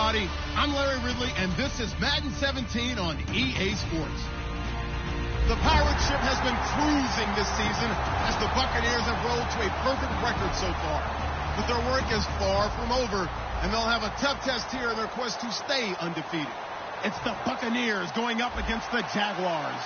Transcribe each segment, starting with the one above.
everybody. I'm Larry Ridley, and this is Madden 17 on EA Sports. The Pirate ship has been cruising this season as the Buccaneers have rolled to a perfect record so far. But their work is far from over, and they'll have a tough test here in their quest to stay undefeated. It's the Buccaneers going up against the Jaguars.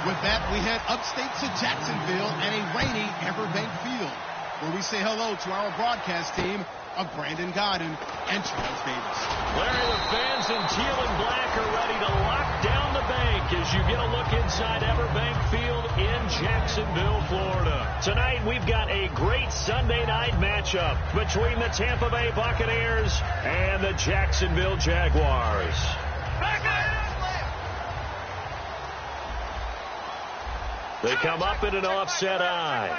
With that, we head upstate to Jacksonville and a rainy Everbank Field, where we say hello to our broadcast team of Brandon Godden and Charles Davis. Larry, the fans in teal and black are ready to lock down the bank as you get a look inside Everbank Field in Jacksonville, Florida. Tonight, we've got a great Sunday night matchup between the Tampa Bay Buccaneers and the Jacksonville Jaguars. They come up in an offset eye.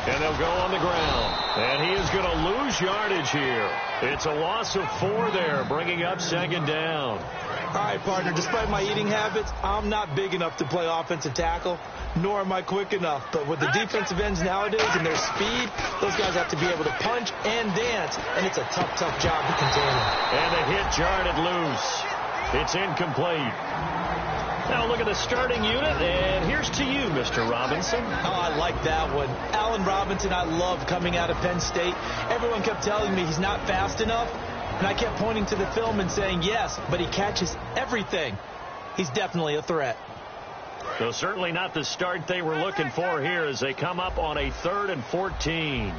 And they'll go on the ground. And he is going to lose yardage here. It's a loss of 4 there, bringing up second down. All right, partner, despite my eating habits, I'm not big enough to play offensive tackle, nor am I quick enough. But with the defensive ends nowadays and their speed, those guys have to be able to punch and dance, and it's a tough, tough job to contain them. And the hit jarred loose. It's incomplete. Now look at the starting unit, and here's to you, Mr. Robinson. Oh, I like that one. Allen Robinson, I love coming out of Penn State. Everyone kept telling me he's not fast enough, and I kept pointing to the film and saying yes, but he catches everything. He's definitely a threat. So certainly not the start they were looking for here as they come up on a 3rd and 14.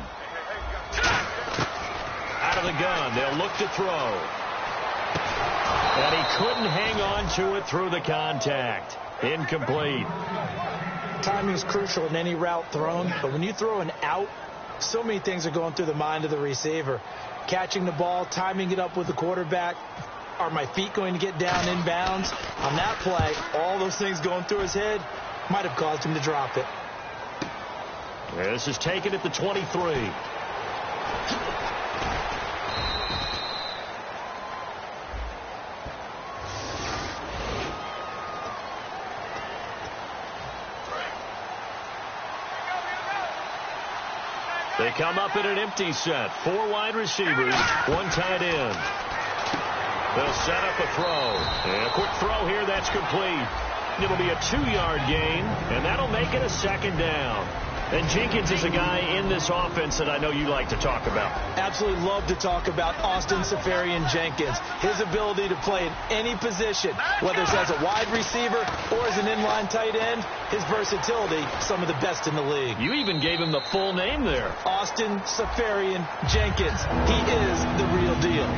Out of the gun, they'll look to throw. And he couldn't hang on to it through the contact. Incomplete. Timing is crucial in any route thrown, but when you throw an out, so many things are going through the mind of the receiver. Catching the ball, timing it up with the quarterback. Are my feet going to get down inbounds? On that play, all those things going through his head might have caused him to drop it. This is taken at the 23. They come up in an empty set. 4 wide receivers, 1 tight end. They'll set up a throw. And a quick throw here, that's complete. It'll be a 2-yard gain, and that'll make it a second down. And Jenkins is a guy in this offense that I know you like to talk about. Absolutely love to talk about Austin Seferian-Jenkins. His ability to play in any position, whether it's as a wide receiver or as an inline tight end, his versatility, some of the best in the league. You even gave him the full name there. Austin Seferian-Jenkins. He is the real deal.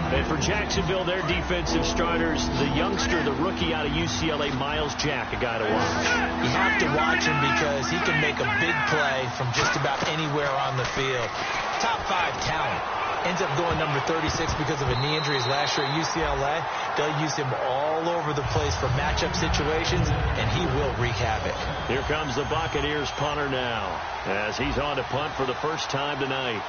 And for Jacksonville, their defensive starters, the youngster, the rookie out of UCLA, Miles Jack, a guy to watch. You have to watch him because he can make a big play from just about anywhere on the field. Top 5 talent. Ends up going number 36 because of a knee injury last year at UCLA. They'll use him all over the place for matchup situations, and he will wreak havoc. Here comes the Buccaneers punter now, as he's on to punt for the first time tonight.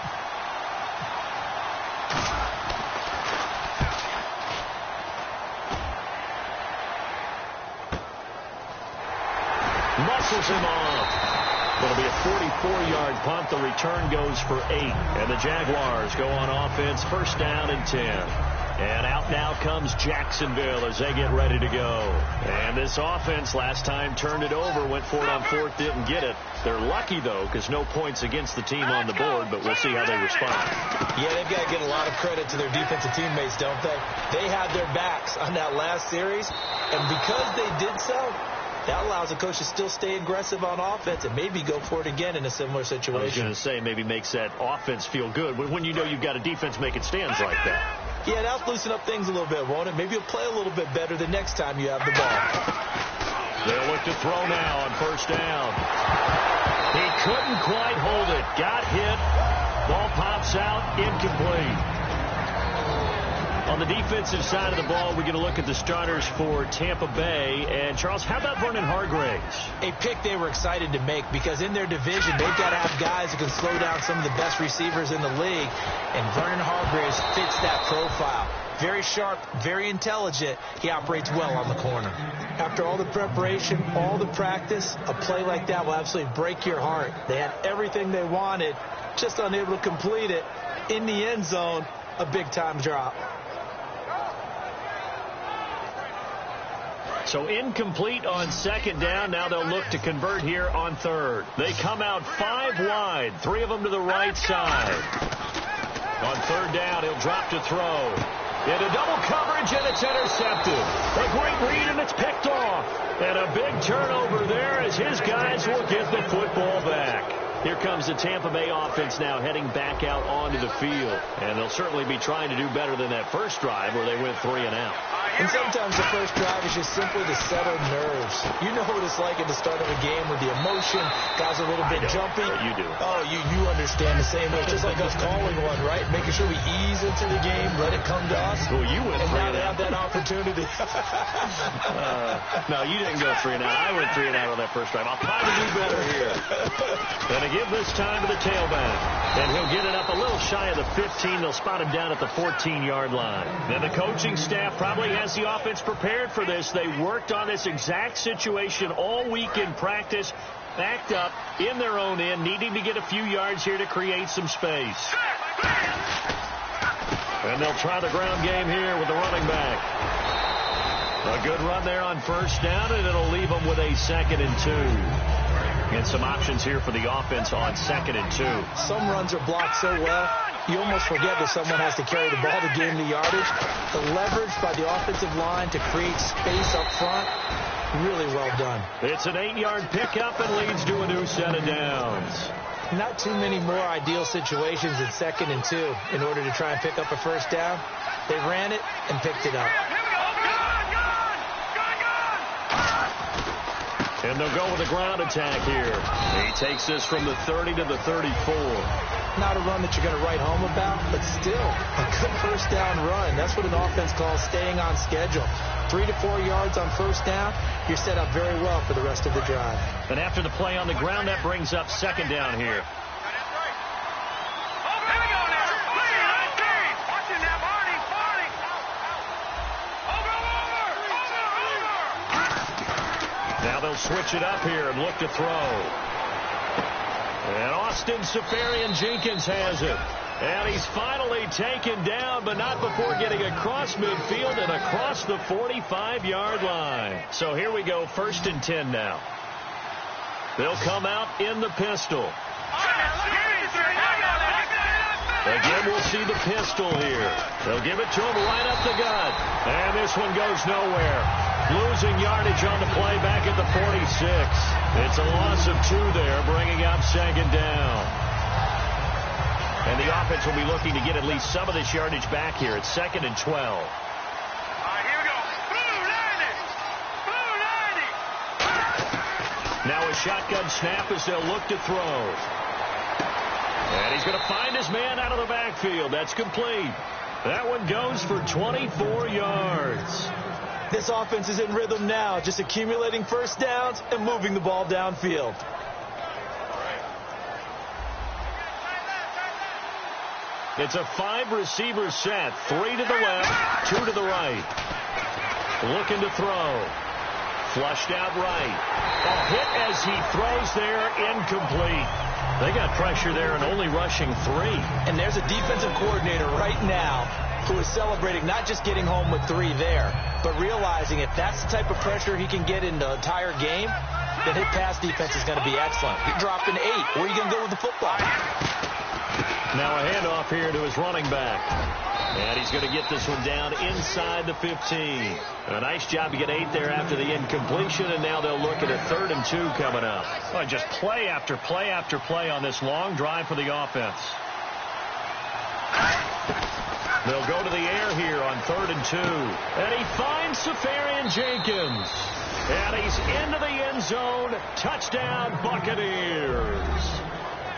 Muscles him off. It'll be a 44-yard punt. The return goes for 8. And the Jaguars go on offense, first down and 10. And out now comes Jacksonville as they get ready to go. And this offense last time turned it over, went for it on 4th, didn't get it. They're lucky, though, because no points against the team on the board, but we'll see how they respond. Yeah, they've got to get a lot of credit to their defensive teammates, don't they? They had their backs on that last series, and because they did so, that allows the coach to still stay aggressive on offense and maybe go for it again in a similar situation. I was going to say maybe makes that offense feel good when you know you've got a defense making stands like that. Yeah, that'll loosen up things a little bit, won't it? Maybe you'll play a little bit better the next time you have the ball. They'll look to throw now on first down. He couldn't quite hold it. Got hit. Ball pops out. Incomplete. On the defensive side of the ball, we're going to look at the starters for Tampa Bay. And, Charles, how about Vernon Hargreaves? A pick they were excited to make because in their division, they've got to have guys who can slow down some of the best receivers in the league. And Vernon Hargreaves fits that profile. Very sharp, very intelligent. He operates well on the corner. After all the preparation, all the practice, a play like that will absolutely break your heart. They had everything they wanted, just unable to complete it. in the end zone, a big-time drop. So incomplete on second down. Now they'll look to convert here on third. They come out 5 wide, 3 of them to the right side. On third down, he'll drop to throw. Into double coverage, and it's intercepted. A great read, and it's picked off. And a big turnover there as his guys will get the football back. Here comes the Tampa Bay offense now heading back out onto the field. And they'll certainly be trying to do better than that first drive where they went 3 and out. And sometimes the first drive is just simply to settle nerves. You know what it's like at the start of a game with the emotion. Guys are a little bit jumpy. You do. Oh, you understand the same way. Just like us calling one, right? Making sure we ease into the game, let it come to us. Well, you went 3 and out. And now they have that opportunity. No, you didn't go 3 and out. I went 3 and out on that first drive. I'll try to do better here. Gonna give this time to the tailback. And he'll get it up a little shy of the 15. They'll spot him down at the 14-yard line. Then the coaching staff probably has the offense prepared for this. They worked on this exact situation all week in practice, backed up in their own end, needing to get a few yards here to create some space. And they'll try the ground game here with the running back. A good run there on first down, and it'll leave them with a 2nd and 2. And some options here for the offense on 2nd and 2. Some runs are blocked so well, you almost forget that someone has to carry the ball to gain the yardage. The leverage by the offensive line to create space up front, really well done. It's an 8-yard pickup and leads to a new set of downs. Not too many more ideal situations in 2nd and 2 in order to try and pick up a first down. They ran it and picked it up. And they'll go with a ground attack here. He takes this from the 30 to the 34. Not a run that you're going to write home about, but still a good first down run. That's what an offense calls staying on schedule. 3 to 4 yards on first down, you're set up very well for the rest of the drive. And after the play on the ground, that brings up 2nd down here. Now they'll switch it up here and look to throw. And Austin Safarian-Jenkins has it. And he's finally taken down, but not before getting across midfield and across the 45-yard line. So here we go, 1st and 10 now. They'll come out in the pistol. Again, we'll see the pistol here. They'll give it to him right up the gut. And this one goes nowhere. Losing yardage on the play back at the 46. It's a loss of 2 there, bringing up 2nd down. And the offense will be looking to get at least some of this yardage back here. It's 2nd and 12. All right, here we go. Blue 90. Now a shotgun snap as they'll look to throw. And he's going to find his man out of the backfield. That's complete. That one goes for 24 yards. This offense is in rhythm now, just accumulating first downs and moving the ball downfield. It's a 5-receiver set. 3 to the left, 2 to the right. Looking to throw. Flushed out right. A hit as he throws there, incomplete. They got pressure there and only rushing 3. And there's a defensive coordinator right now who is celebrating not just getting home with 3 there, but realizing if that's the type of pressure he can get in the entire game, then his pass defense is going to be excellent. He dropped an 8. Where are you going to go with the football? Now a handoff here to his running back. And he's going to get this one down inside the 15. A nice job to get 8 there after the incompletion, and now they'll look at a 3rd and 2 coming up. Well, just play after play after play on this long drive for the offense. They'll go to the air here on 3rd and 2. And he finds Safarian-Jenkins. And he's into the end zone. Touchdown, Buccaneers.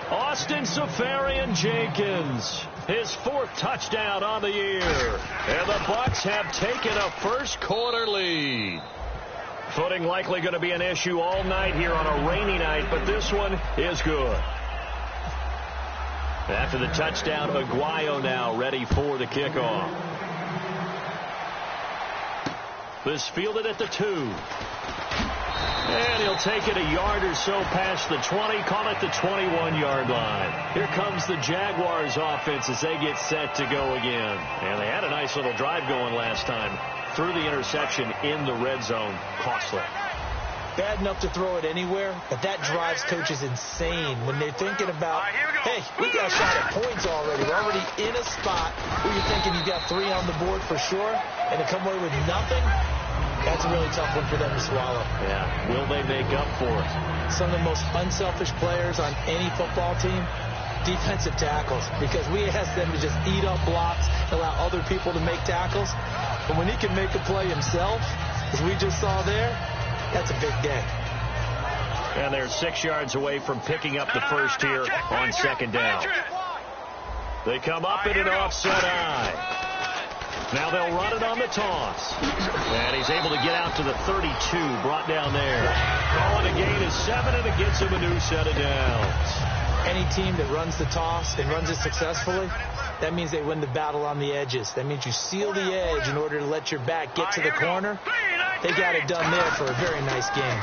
Austin Safarian-Jenkins, his 4th touchdown on the year. And the Bucs have taken a first-quarter lead. Footing likely going to be an issue all night here on a rainy night, but this one is good. After the touchdown, Aguayo now ready for the kickoff. This fielded at the 2. And he'll They'll take it a yard or so past the 20, call it the 21-yard line. Here comes the Jaguars offense as they get set to go again. And they had a nice little drive going last time. Threw the interception in the red zone. Costly. Bad enough to throw it anywhere, but that drives coaches insane when they're thinking about, hey, we got a shot at points already. We're already in a spot where you're thinking you got 3 on the board for sure, and to come away with nothing, that's a really tough one for them to swallow. Yeah, will they make up for it? Some of the most unselfish players on any football team, defensive tackles, because we ask them to just eat up blocks, allow other people to make tackles. But when he can make a play himself, as we just saw there, that's a big day. And they're 6 yards away from picking up the first here on second down. They come up in an offset eye. Now they'll run it on the toss. And he's able to get out to the 32, brought down there. Calling a gain of 7, and it gets him a new set of downs. Any team that runs the toss and runs it successfully, that means they win the battle on the edges. That means you seal the edge in order to let your back get to the corner. They got it done there for a very nice game.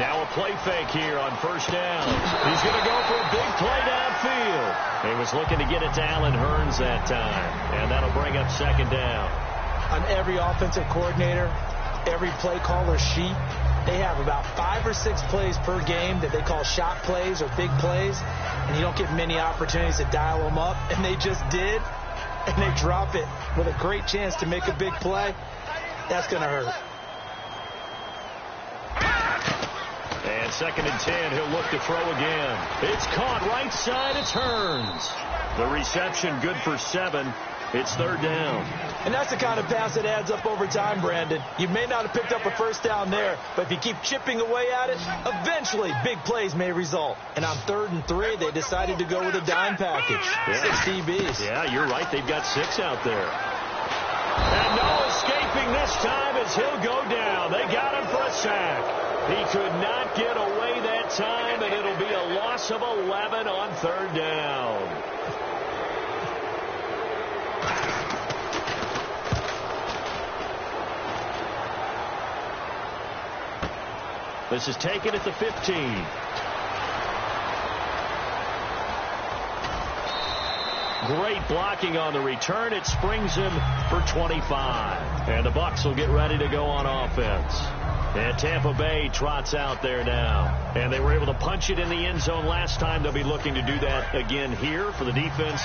Now a play fake here on first down. He's going to go for a big play downfield. He was looking to get it to Allen Hurns that time, and that'll bring up second down. On every offensive coordinator, every play caller sheet, they have about 5 or 6 plays per game that they call shot plays or big plays, and you don't get many opportunities to dial them up, and they just did, and they drop it with a great chance to make a big play. That's going to hurt. And second and 10, he'll look to throw again. It's caught right side, it's Hurns. The reception good for 7. It's third down. And that's the kind of pass that adds up over time, Brandon. You may not have picked up a first down there, but if you keep chipping away at it, eventually big plays may result. And on 3rd and 3, they decided to go with a dime package. Yeah. 6 DBs. Yeah, you're right. They've got 6 out there. And no escaping this time as he'll go down. They got him for a sack. He could not get away that time, and it'll be a loss of 11 on 3rd down. This is taken at the 15. Great blocking on the return. It springs him for 25. And the Bucs will get ready to go on offense. And Tampa Bay trots out there now. And they were able to punch it in the end zone last time. They'll be looking to do that again here for the defense.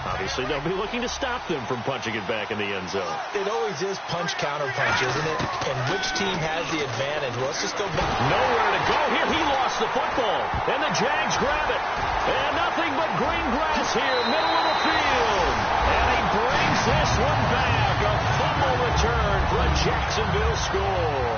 Obviously, they'll be looking to stop them from punching it back in the end zone. It always is punch, counter punch, isn't it? And which team has the advantage? Well, let's just go back. Nowhere to go here. He lost the football. And the Jags grab it. And nothing but green grass here, middle of the field. And he brings this one back. A fumble return for a Jacksonville score.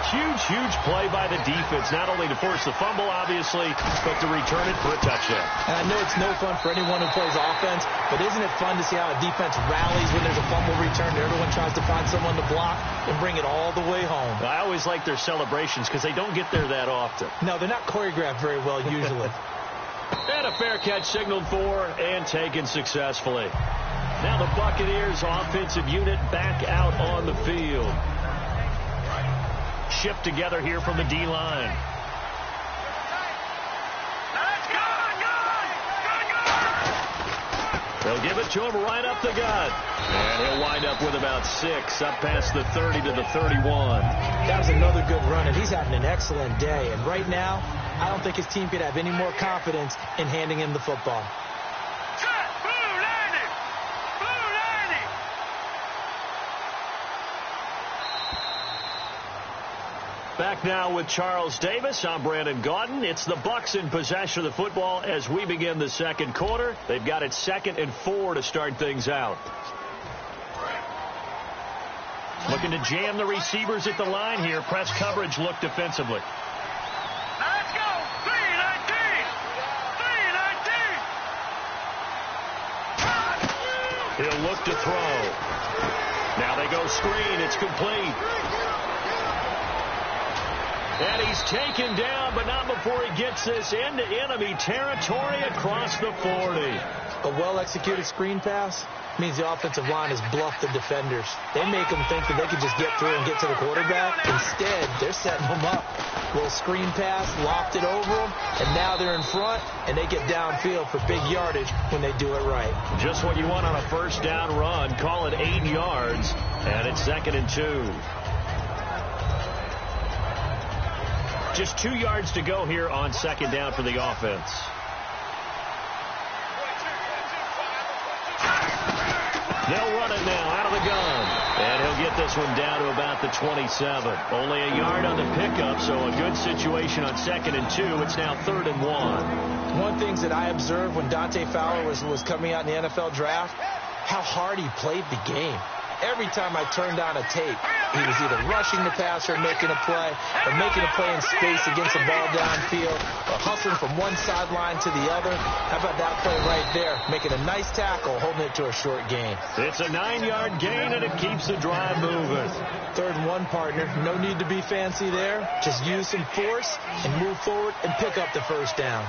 Huge, huge play by the defense, not only to force the fumble, obviously, but to return it for a touchdown. And I know it's no fun for anyone who plays offense, but isn't it fun to see how a defense rallies when there's a fumble return and everyone tries to find someone to block and bring it all the way home? I always like their celebrations because they don't get there that often. No, they're not choreographed very well usually. And a fair catch signaled for and taken successfully. Now the Buccaneers offensive unit back out on the field. Shift together here from the D-line. They'll give it to him right up the gut. And he'll wind up with about 6 up past the 30 to the 31. That was another good run, and he's having an excellent day. And right now, I don't think his team could have any more confidence in handing him the football. Back now with Charles Davis. I'm Brandon Gaudin. It's the Bucs in possession of the football as we begin the second quarter. They've got it 2nd and 4 to start things out. Looking to jam the receivers at the line here. Press coverage look defensively. Let's go. 3-19. He'll look to throw. Now they go screen. It's complete. And he's taken down, but not before he gets this into enemy territory across the 40. A well-executed screen pass means the offensive line has bluffed the defenders. They make them think that they can just get through and get to the quarterback. Instead, they're setting them up. Little screen pass, lopped it over them, and now they're in front, and they get downfield for big yardage when they do it right. Just what you want on a first down run. Call it 8 yards, and it's 2nd and 2. Just 2 yards to go here on 2nd down for the offense. They'll run it now out of the gun. And he'll get this one down to about the 27. Only a yard on the pickup, so a good situation on 2nd and 2. It's now 3rd and 1. One thing that I observed when Dante Fowler was coming out in the NFL draft, how hard he played the game. Every time I turned on a tape, he was either rushing the passer, making a play, or making a play in space against the ball downfield, or hustling from one sideline to the other. How about that play right there? Making a nice tackle, holding it to a short gain. It's a 9-yard gain, and it keeps the drive moving. 3rd and 1, partner. No need to be fancy there. Just use some force and move forward and pick up the first down.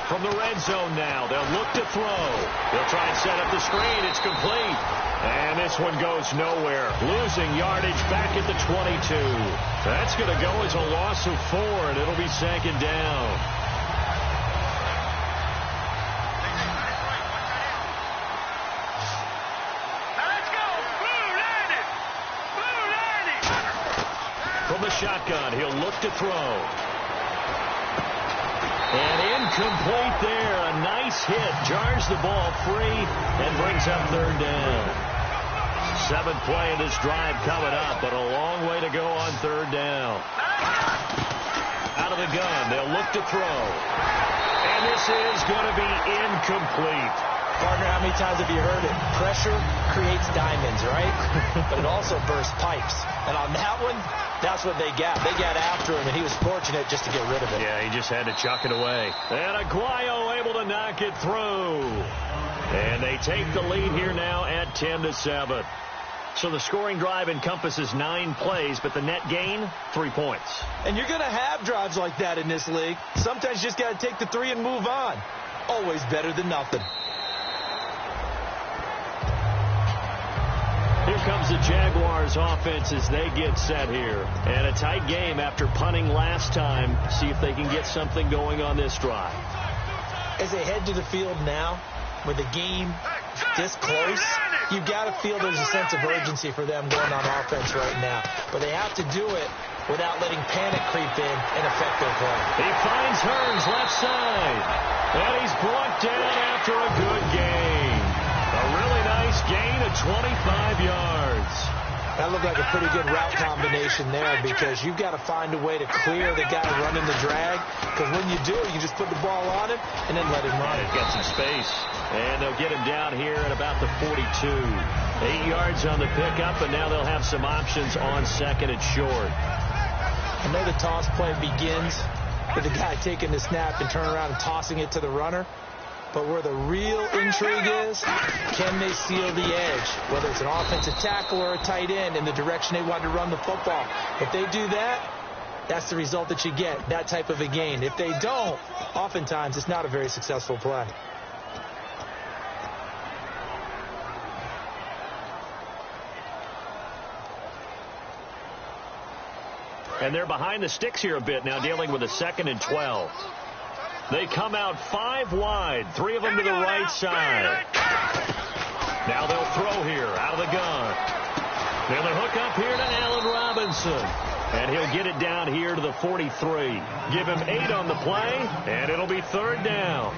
From the red zone now, they'll look to throw. They'll try and set up the screen. It's complete. And this one goes nowhere. Losing yardage back at the 22. That's going to go as a loss of 4, and it'll be 2nd down. Let's go. Blue landed. Blue landed. From the shotgun, he'll look to throw. And incomplete there. A nice hit. Jars the ball free and brings up 3rd down. 7th play in this drive coming up, but a long way to go on 3rd down. Out of the gun. They'll look to throw. And this is going to be incomplete. Partner, how many times have you heard it? Pressure creates diamonds, right? But it also bursts pipes. And on that one, that's what they got. They got after him, and he was fortunate just to get rid of it. Yeah, he just had to chuck it away. And Aguayo able to knock it through. And they take the lead here now at 10-7. So the scoring drive encompasses 9 plays, but the net gain, 3 points. And you're going to have drives like that in this league. Sometimes you just got to take the 3 and move on. Always better than nothing. Here comes the Jaguars offense as they get set here. And a tight game after punting last time. See if they can get something going on this drive. As they head to the field now, with the game this close, you've got to feel there's a sense of urgency for them going on offense right now. But they have to do it without letting panic creep in and affect their play. He finds Hearns left side. And he's brought down after a good gain. A really nice gain of 25 yards. That looked like a pretty good route combination there because you've got to find a way to clear the guy running the drag. Because when you do, you just put the ball on him and then let him run. They've got some space. And they'll get him down here at about the 42. 8 yards on the pickup, and now they'll have some options on 2nd and short. I know the toss play begins with the guy taking the snap and turning around and tossing it to the runner. But where the real intrigue is, can they seal the edge? Whether it's an offensive tackle or a tight end in the direction they want to run the football. If they do that, that's the result that you get, that type of a gain. If they don't, oftentimes it's not a very successful play. And they're behind the sticks here a bit now, dealing with a 2nd and 12. They come out 5 wide, 3 of them to the right side. Now they'll throw here out of the gun. They'll hook up here to Allen Robinson. And he'll get it down here to the 43. Give him 8 on the play, and it'll be 3rd down.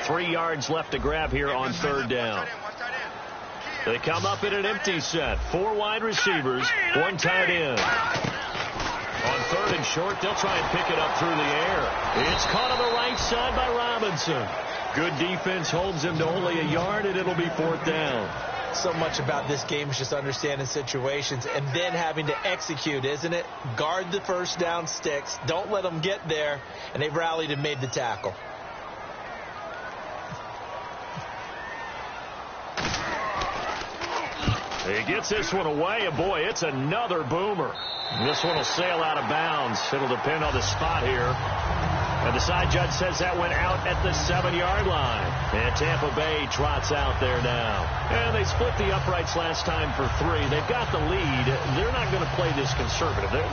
Three yards left to grab here on 3rd down. They come up in an empty set. 4 wide receivers, 1 tight end. On 3rd and short, they'll try and pick it up through the air. It's caught on the right side by Robinson. Good defense holds him to only a yard, and it'll be 4th down. So much about this game is just understanding situations and then having to execute, isn't it? Guard the first down sticks. Don't let them get there, and they've rallied and made the tackle. He gets this one away, and boy, it's another boomer. This one will sail out of bounds. It'll depend on the spot here. And the side judge says that went out at the 7-yard line. And Tampa Bay trots out there now. And they split the uprights last time for 3. They've got the lead. They're not going to play this conservative.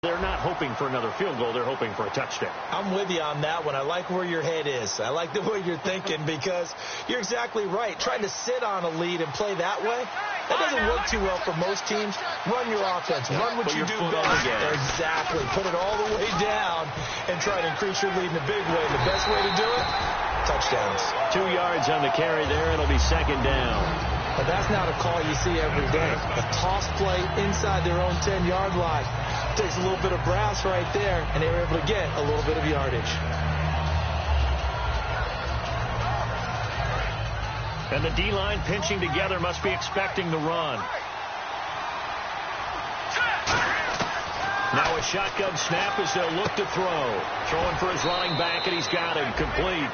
They're not hoping for another field goal. They're hoping for a touchdown. I'm with you on that one. I like where your head is. I like the way you're thinking because you're exactly right. Trying to sit on a lead and play that way, that doesn't work too well for most teams. Run your offense. Run what you do best. Exactly. Put it all the way down and try to increase your lead in a big way. The best way to do it, touchdowns. 2 yards on the carry there. It'll be 2nd down. But that's not a call you see every day. A toss play inside their own 10-yard line. Takes a little bit of brass right there, and they were able to get a little bit of yardage. And the D-line pinching together must be expecting the run. Now a shotgun snap as they'll look to throw. Throwing for his running back, and he's got him complete.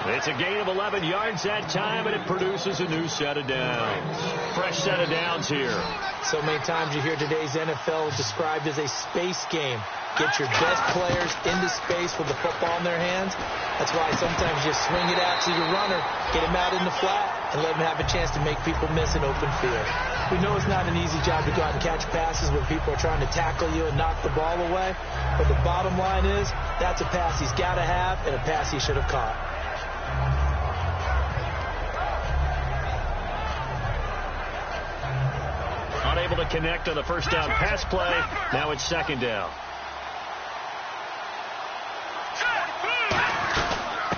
It's a gain of 11 yards that time, and it produces a new set of downs. Fresh set of downs here. So many times you hear today's NFL described as a space game. Get your best players into space with the football in their hands. That's why sometimes you swing it out to your runner, get him out in the flat, and let him have a chance to make people miss an open field. We know it's not an easy job to go out and catch passes when people are trying to tackle you and knock the ball away. But the bottom line is, that's a pass he's got to have and a pass he should have caught. Unable to connect on the first down pass play. Now it's 2nd down.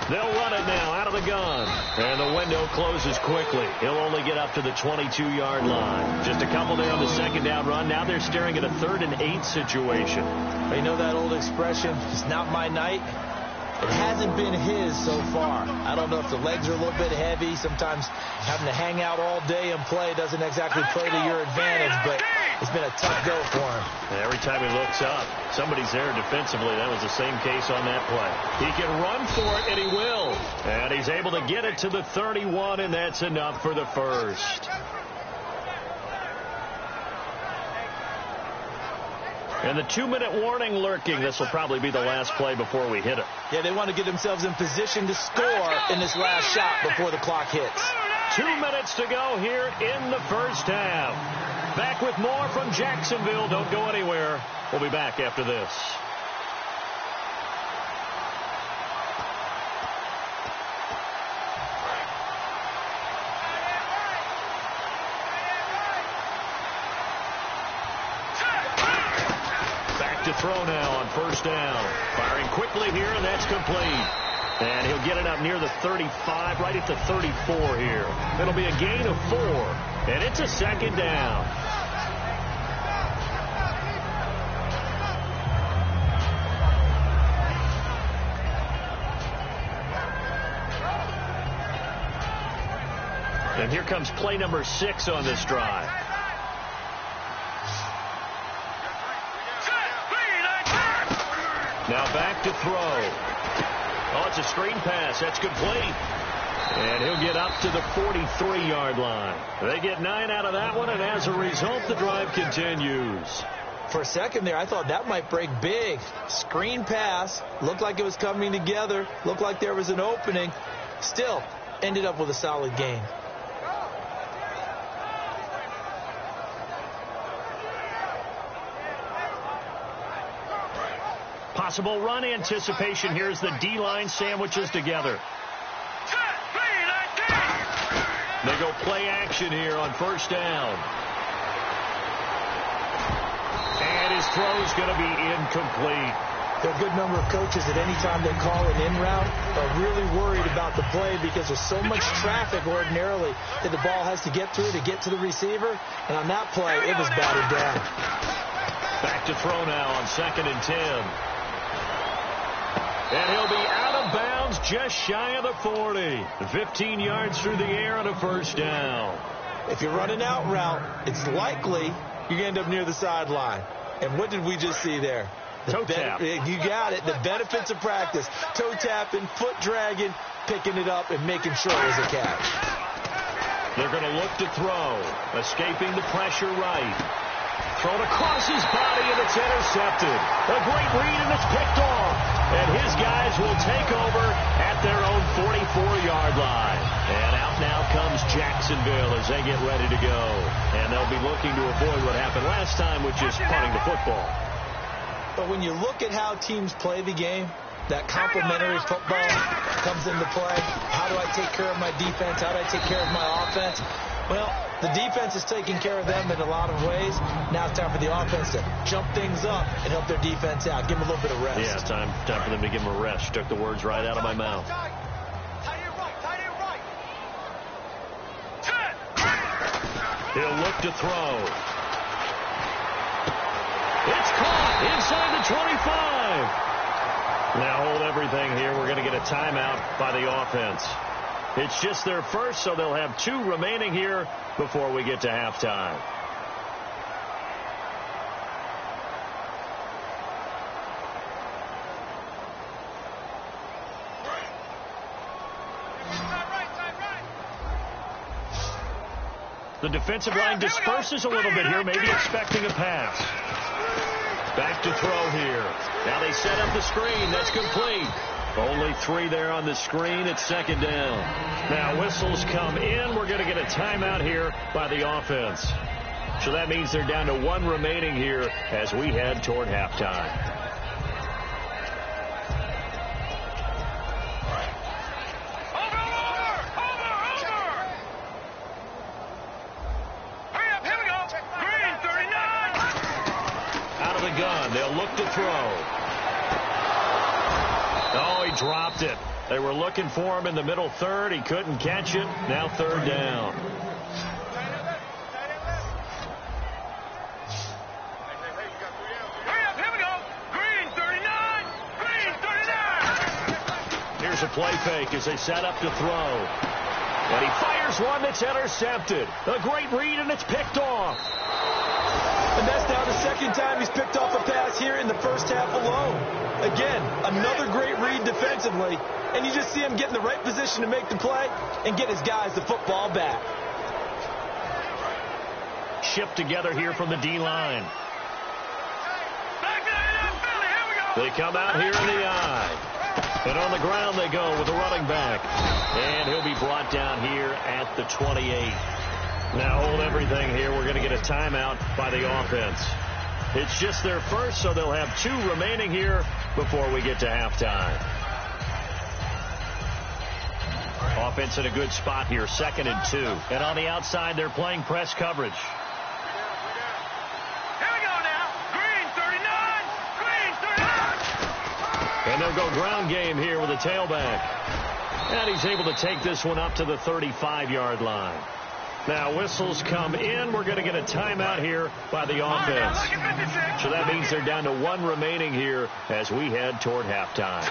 They'll run it now out of the gun. And the window closes quickly. He'll only get up to the 22-yard line. Just a couple there on the 2nd down run. Now they're staring at a 3rd and 8 situation. You know that old expression, it's not my night? It hasn't been his so far. I don't know if the legs are a little bit heavy. Sometimes having to hang out all day and play doesn't exactly play to your advantage, but it's been a tough go for him. And every time he looks up, somebody's there defensively. That was the same case on that play. He can run for it, and he will. And he's able to get it to the 31, and that's enough for the first. And the 2-minute warning lurking. This will probably be the last play before we hit it. Yeah, they want to get themselves in position to score in this last shot before the clock hits. 2 minutes to go here in the first half. Back with more from Jacksonville. Don't go anywhere. We'll be back after this. To throw now on first down. Firing quickly here, and that's complete. And he'll get it up near the 35, right at the 34 here. It'll be a gain of 4, and it's a 2nd down. And here comes play number 6 on this drive. Now back to throw. Oh, it's a screen pass. That's complete. And he'll get up to the 43-yard line. They get 9 out of that one, and as a result, the drive continues. For a second there, I thought that might break big. Screen pass. Looked like it was coming together. Looked like there was an opening. Still, ended up with a solid gain. Possible run anticipation here as the D-line sandwiches together. They go play action here on first down. And his throw is going to be incomplete. There are a good number of coaches that any time they call an in route are really worried about the play because there's so much traffic ordinarily that the ball has to get through to get to the receiver. And on that play, it was batted down. Back to throw now on 2nd and 10. And he'll be out of bounds just shy of the 40. 15 yards through the air on a first down. If you're running out route, it's likely you're going to end up near the sideline. And what did we just see there? Toe tap. You got it. The benefits of practice. Toe tapping, foot dragging, picking it up, and making sure it was a catch. They're going to look to throw. Escaping the pressure right. Thrown across his body, and it's intercepted. A great read, and it's picked off. And his guys will take over at their own 44-yard line. And out now comes Jacksonville as they get ready to go. And they'll be looking to avoid what happened last time, which is punting the football. But when you look at how teams play the game, that complementary football comes into play. How do I take care of my defense? How do I take care of my offense? Well, the defense is taking care of them in a lot of ways. Now it's time for the offense to jump things up and help their defense out. Give them a little bit of rest. Yeah, time for them to give them a rest. Took the words right out of my mouth. He'll look to throw. It's caught inside the 25. Now hold everything here. We're going to get a timeout by the offense. It's just their first, so they'll have 2 remaining here before we get to halftime. The defensive line disperses a little bit here, maybe expecting a pass. Back to throw here. Now they set up the screen. That's complete. Only 3 there on the screen. It's 2nd down. Now whistles come in. We're going to get a timeout here by the offense. So that means they're down to 1 remaining here as we head toward halftime. They'll look to throw. Oh, he dropped it. They were looking for him in the middle third. He couldn't catch it. Now 3rd down. Here's a play fake as they set up to throw. And he fires one that's intercepted. A great read, and it's picked off. And that's now the 2nd time he's picked off a pass here in the first half alone. Again, another great read defensively. And you just see him get in the right position to make the play and get his guys the football back. Shipped together here from the D-line. They come out here in the eye. And on the ground they go with the running back. And he'll be brought down here at the 28. Now hold everything here. We're going to get a timeout by the offense. It's just their first, so they'll have 2 remaining here before we get to halftime. Offense in a good spot here, 2nd and 2. And on the outside, they're playing press coverage. Here we go now. Green 39. Green 39. And they'll go ground game here with a tailback. And he's able to take this one up to the 35-yard line. Now whistles come in. We're going to get a timeout here by the offense. So that means they're down to 1 remaining here as we head toward halftime.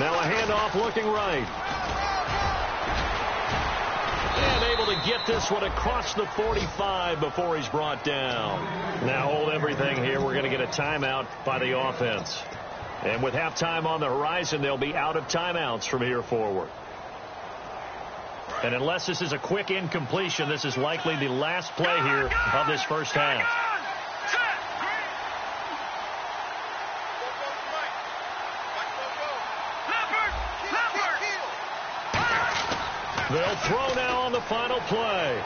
Now a handoff looking right. And able to get this one across the 45 before he's brought down. Now hold everything here. We're going to get a timeout by the offense. And with halftime on the horizon, they'll be out of timeouts from here forward. And unless this is a quick incompletion, this is likely the last play here of this first half. They'll throw now on the final play.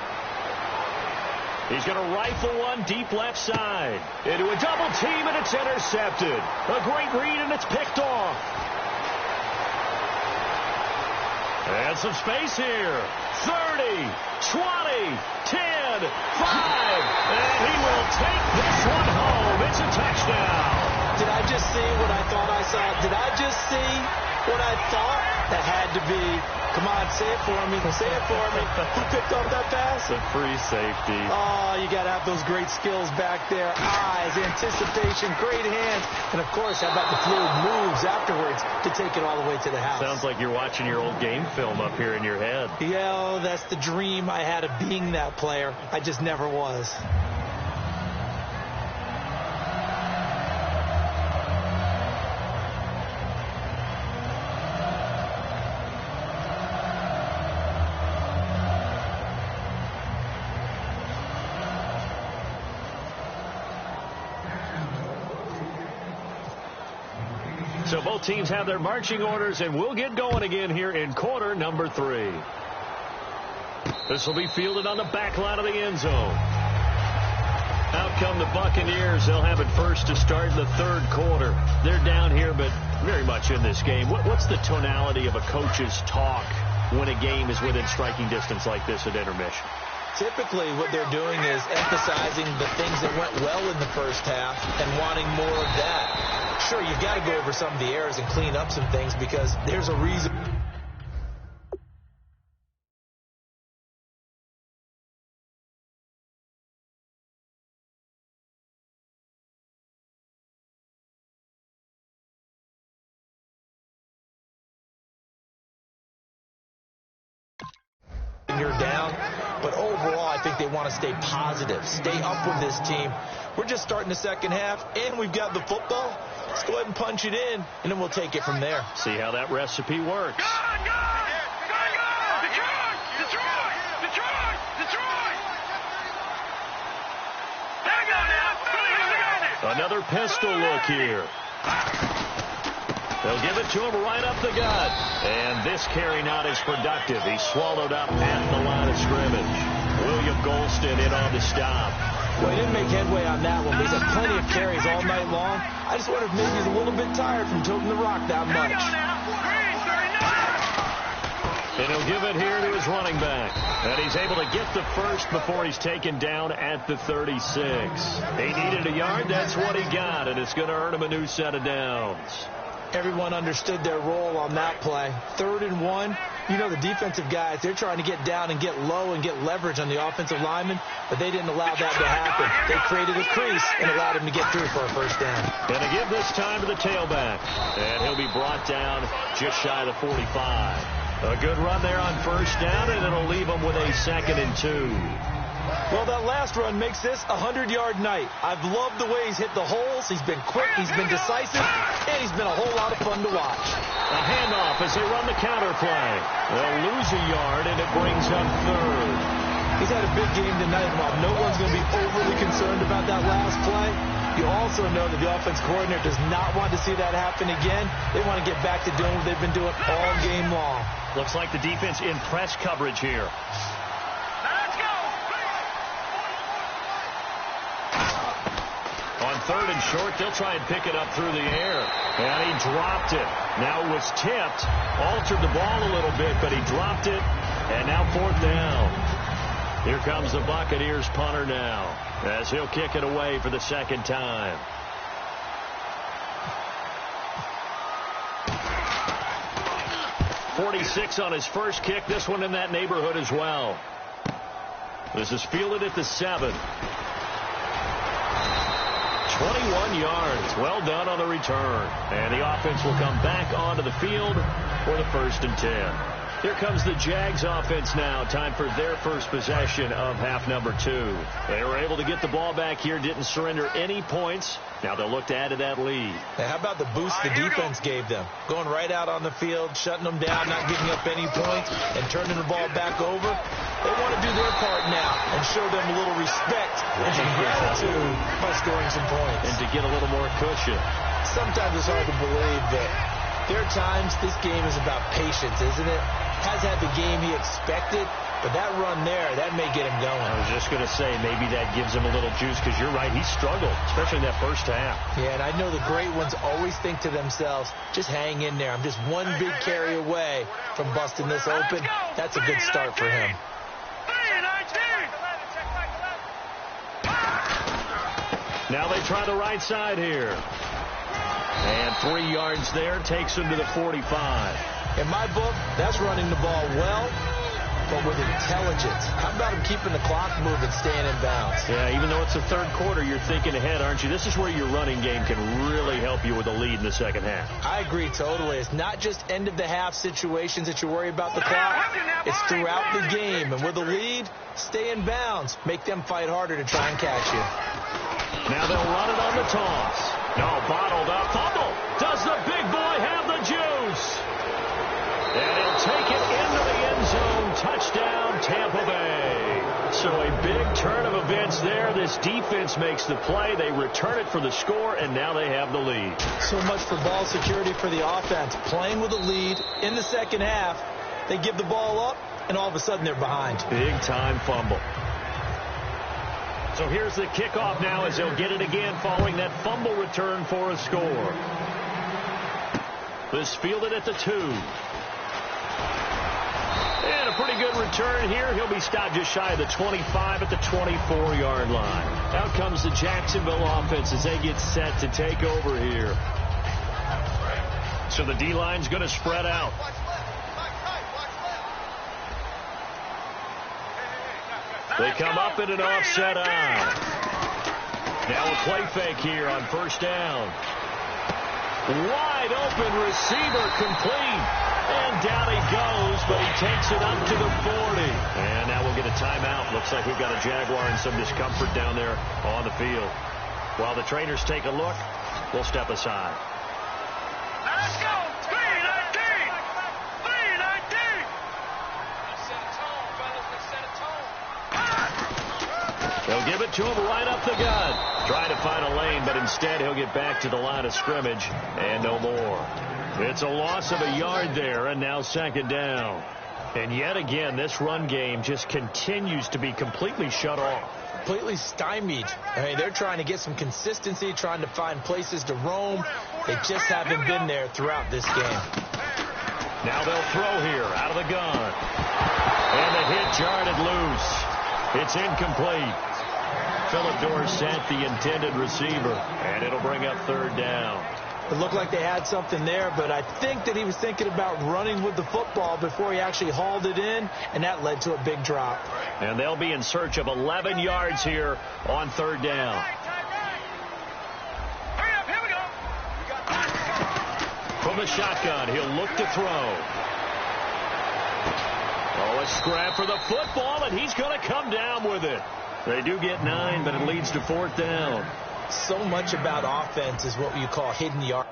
He's going to rifle one deep left side. Into a double team, and it's intercepted. A great read, and it's picked off. And Has some space here. 30, 20, 10, 5. And he will take this one home. It's a touchdown. Did I just see what I thought I saw? Did I just see what I thought? That had to be. Come on, say it for me. Say it for me. Who picked up that pass? The free safety. Oh, you got to have those great skills back there. Eyes, anticipation, great hands. And, of course, how about the fluid moves afterwards to take it all the way to the house? Sounds like you're watching your old game film up here in your head. Yeah, oh, that's the dream I had of being that player. I just never was. So both teams have their marching orders, and we'll get going again here in quarter number 3. This will be fielded on the back line of the end zone. Out come the Buccaneers. They'll have it first to start in the third quarter. They're down here, but very much in this game. What's the tonality of a coach's talk when a game is within striking distance like this at intermission? Typically, what they're doing is emphasizing the things that went well in the first half and wanting more of that. Sure, you've got to go over some of the errors and clean up some things because there's a reason. You're down, but overall I think they want to stay positive, stay up with this team. We're just starting the second half and we've got the football. Let's go ahead and punch it in and then we'll take it from there. See how that recipe works. Another pistol look here. They'll give it to him right up the gut. And this carry not as productive. He's swallowed up at the line of scrimmage. William Golston in on the stop. Well, he didn't make headway on that one, but he's had plenty of carries all night long. I just wonder if maybe he's a little bit tired from tilting the rock that much. And he'll give it here to his running back. And he's able to get the first before he's taken down at the 36. He needed a yard. That's what he got, and it's going to earn him a new set of downs. Everyone understood their role on that play. 3rd and 1. You know the defensive guys, they're trying to get down and get low and get leverage on the offensive lineman, but they didn't allow that to happen. They created a crease and allowed him to get through for a first down. Going to give this time to the tailback, and he'll be brought down just shy of the 45. A good run there on first down, and it'll leave him with a 2nd and 2. Well, that last run makes this a 100-yard night. I've loved the way he's hit the holes. He's been quick, he's been decisive, and he's been a whole lot of fun to watch. A handoff as they run the counter play. They'll lose a yard, and it brings up 3rd. He's had a big game tonight, and while no one's going to be overly concerned about that last play, you also know that the offense coordinator does not want to see that happen again. They want to get back to doing what they've been doing all game long. Looks like the defense in press coverage here. On 3rd and short, they'll try and pick it up through the air. And he dropped it. Now it was tipped. Altered the ball a little bit, but he dropped it. And now 4th down. Here comes the Buccaneers punter now, as he'll kick it away for the 2nd time. .46 on his first kick. This one in that neighborhood as well. This is fielded at the 7. 21 yards. Well done on the return. And the offense will come back onto the field for the 1st and 10. Here comes the Jags offense now. Time for their first possession of half number 2. They were able to get the ball back here, didn't surrender any points. Now they'll look to add to that lead. Now, how about the boost the defense gave them? Going right out on the field, shutting them down, not giving up any points, and turning the ball back over. They want to do their part now and show them a little respect and some gratitude by scoring some points. And to get a little more cushion. Sometimes it's hard to believe, but there are times this game is about patience, isn't it? Has had the game he expected, but that run there, that may get him going. I was just going to say, maybe that gives him a little juice, because you're right, he struggled, especially in that first half. Yeah, and I know the great ones always think to themselves, just hang in there. I'm just one big carry away. from busting this open. That's a good start for him. Now they try the right side here. And 3 yards there takes him to the 45. In my book, that's running the ball well, but with intelligence. How about him keeping the clock moving, staying in bounds? Yeah, even though it's the third quarter, you're thinking ahead, aren't you? This is where your running game can really help you with a lead in the second half. I agree totally. It's not just end-of-the-half situations that you worry about the clock. It's throughout the game. And with a lead, stay in bounds. Make them fight harder to try and catch you. Now they'll run it on the toss. No, bottled up. Fumble. Does the big boy have the juice? And he'll take it into the end zone. Touchdown, Tampa Bay. So a big turn of events there. This defense makes the play. They return it for the score, and now they have the lead. So much for ball security for the offense. Playing with a lead in the second half. They give the ball up, and all of a sudden they're behind. Big-time fumble. So here's the kickoff now as they'll get it again following that fumble return for a score. This fielded at the 2. And a pretty good return here. He'll be stopped just shy of the 25 at the 24-yard line. Out comes the Jacksonville offense as they get set to take over here. So the D-line's going to spread out. They come up in an offset eye. Now a play fake here on first down. Wide open receiver complete. And down he goes, but he takes it up to the 40. And now we'll get a timeout. Looks like we've got a Jaguar in some discomfort down there on the field. While the trainers take a look, we'll step aside. Let's go. 319. 319. They'll give it to him right up the gut. Trying to find a lane, but instead he'll get back to the line of scrimmage and no more. It's a loss of a yard there, and now second down. And yet again, this run game just continues to be completely shut off. Completely stymied. I mean, they're trying to get some consistency, trying to find places to roam. They just haven't been there throughout this game. Now they'll throw here out of the gun. And the hit jarred loose. It's incomplete. Philip Dorsett, the intended receiver, and it'll bring up third down. It looked like they had something there, but I think that he was thinking about running with the football before he actually hauled it in, and that led to a big drop. And they'll be in search of 11 yards here on third down. Hurry up, here we go. From the shotgun, he'll look to throw. Oh, a scrap for the football, and he's going to come down with it. They do get 9, but it leads to fourth down. So much about offense is what you call hidden yard.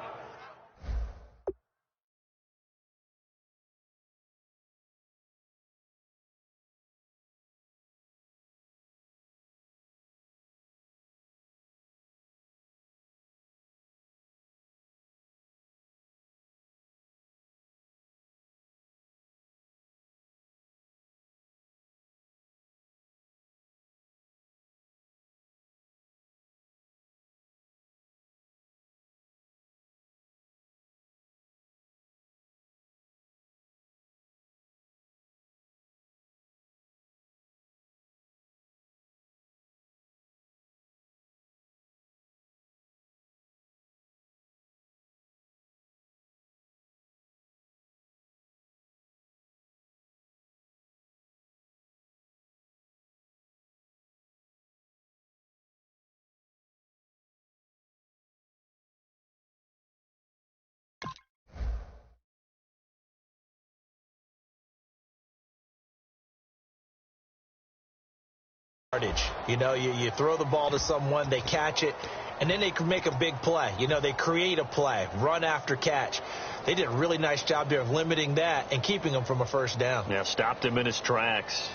You know, you throw the ball to someone, they catch it, and then they can make a big play. You know, they create a play, run after catch. They did a really nice job there of limiting that and keeping him from a first down. Yeah, stopped him in his tracks.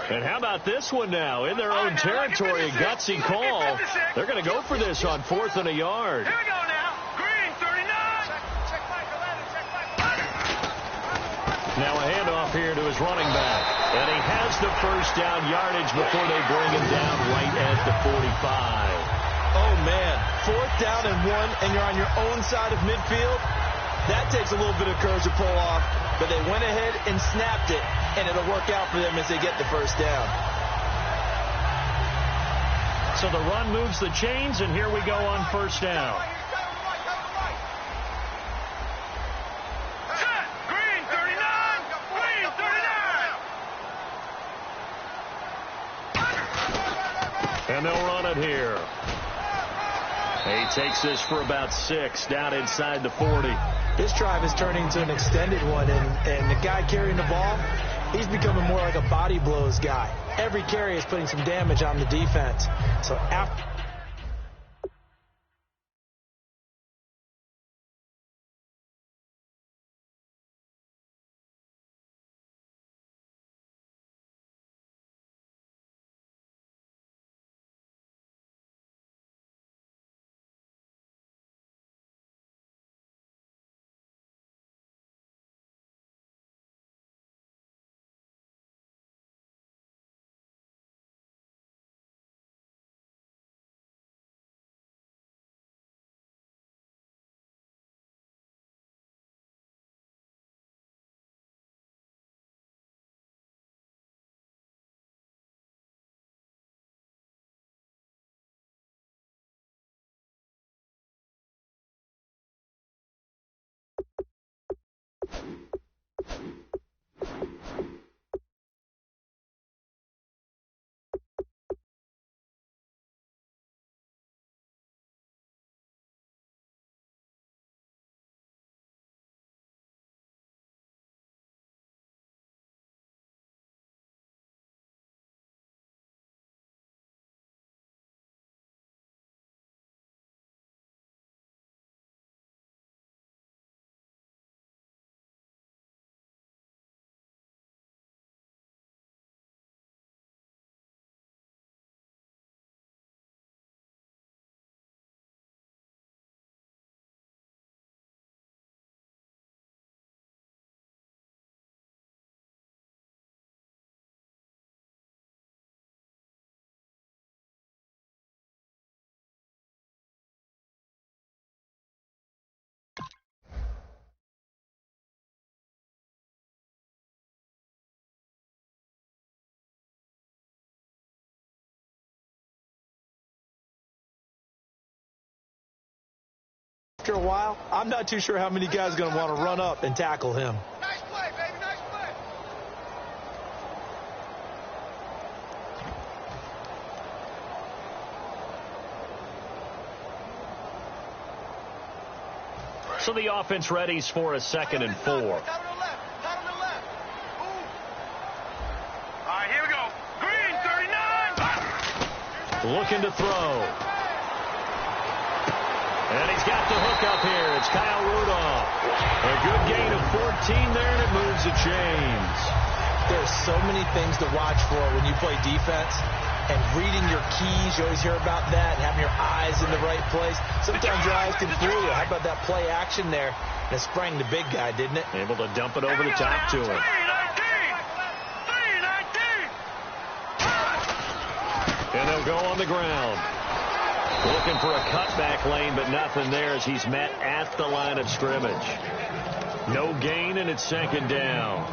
And how about this one now? In their own territory, a gutsy call. They're going to go for this on 4th and a yard. Here we go now. Green, 39. Now a handoff here to his running back. And he has the first down yardage before they bring him down right at the 45. Oh, man. 4th down and 1, and you're on your own side of midfield. That That takes a little bit of courage to pull off, but they went ahead and snapped it, and it'll work out for them as they get the first down. So the run moves the chains, and here we go on first down. Green 39! Green 39! And they'll run it here. He takes this for about 6 down inside the 40. This drive is turning into an extended one, and the guy carrying the ball, he's becoming more like a body blows guy. Every carry is putting some damage on the defense. So after... After a while, I'm not too sure how many guys are going to want to run up and tackle him. Nice play, baby, nice play. So the offense readies for a 2nd and 4. Out on the left. Ooh. All right, here we go. Green 39. Looking to throw. And he's got the hook up here. It's Kyle Rudolph. A good gain of 14 there, and it moves the chains. There's so many things to watch for when you play defense. And reading your keys, you always hear about that, and having your eyes in the right place. Sometimes your eyes can fool you. How about that play action there? And it sprang the big guy, didn't it? Able to dump it over the top to him. 319. And they'll go on the ground. Looking for a cutback lane, but nothing there as he's met at the line of scrimmage. No gain, and it's 2nd down.